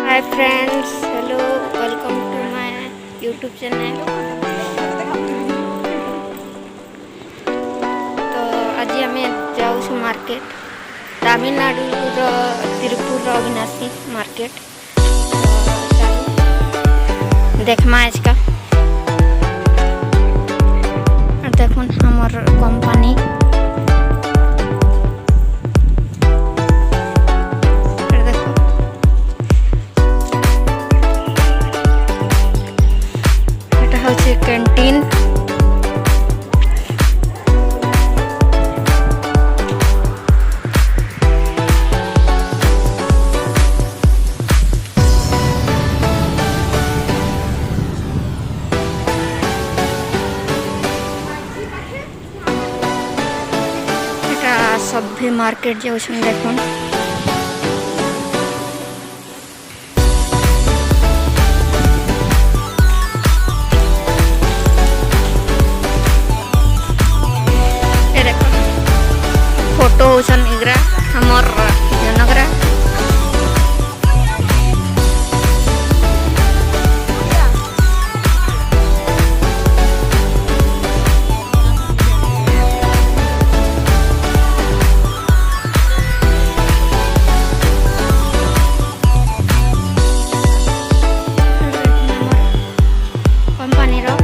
Hi friends, hello, welcome to my YouTube channel. तो आज आम जाऊँ मार्केट तमिलनाडु तिरुपुर अविनाशी मार्केट देखमा आज का देखुन हमर कंपनी कैंटीन सभ्य मार्केट जाऊँ देखुन फोटो होसन इगरा हमर जनगरा कंपनी रो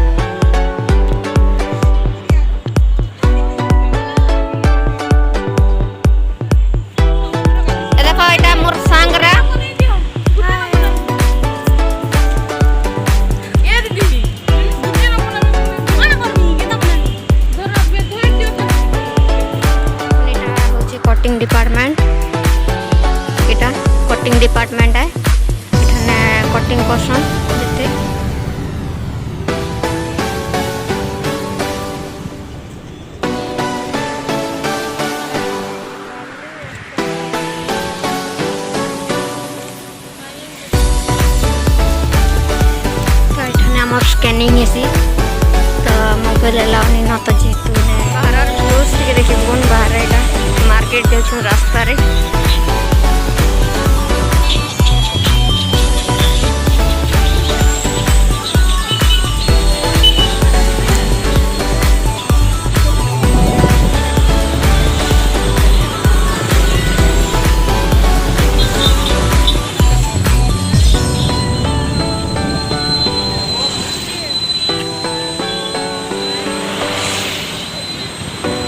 कटिंग डिपार्टमेंट इटा कटिंग डिपार्टमेंट है इठाने कटिंग करसन जते तो इठाने हमर स्कैनिंग एसी तो मोबाइल अलाउनी न तो जेतु ने बाहर क्लोज के देखि बोन बाहर एटा मार्केट जाऊँ रास्ता रे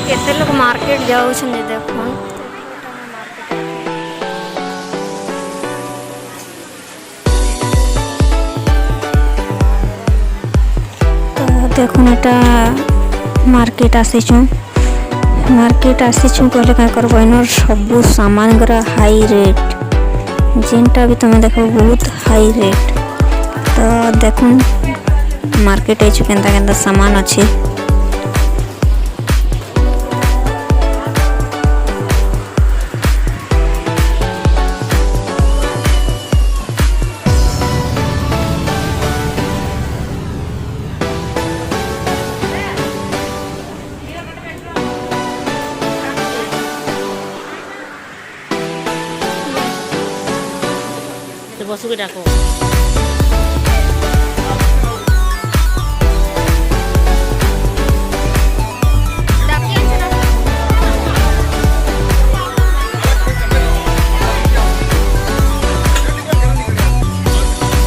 केते लोग मार्केट जाऊँ देखो देखुन एटा मार्केट आसीचु कहले क्या करबो इनर सब सामान गुरा हाई रेट जेनटा भी तुम देखो बहुत हाई रेट तो देखुन मार्केट आइछु केंता केंता सामान अच्छे बसु के डाको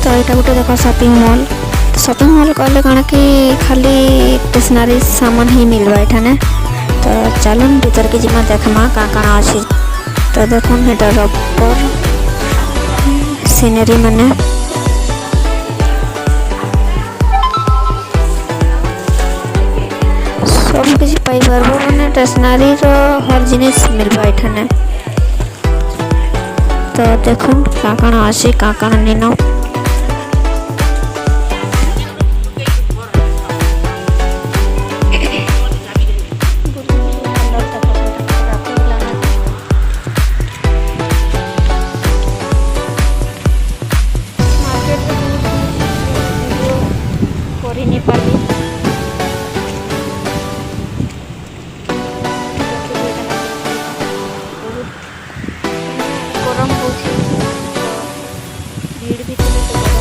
तो यहाँ गोटे देख शॉपिंग मॉल कहले कण कि खाली स्टेशनरी सामान ही मिलवा एठाने तो चलन भीतर के जिमा देखमा का काना अछि तो देखुन एटा रबर सीनरी माने सब किसी पाई पारबो माने स्टेशनरी रो हर जिनिस मिलबा एठाने तो देखुन का काना अछि का काना निनो नेपाली ଭିଡ଼ ବି ଥିଲେ ତ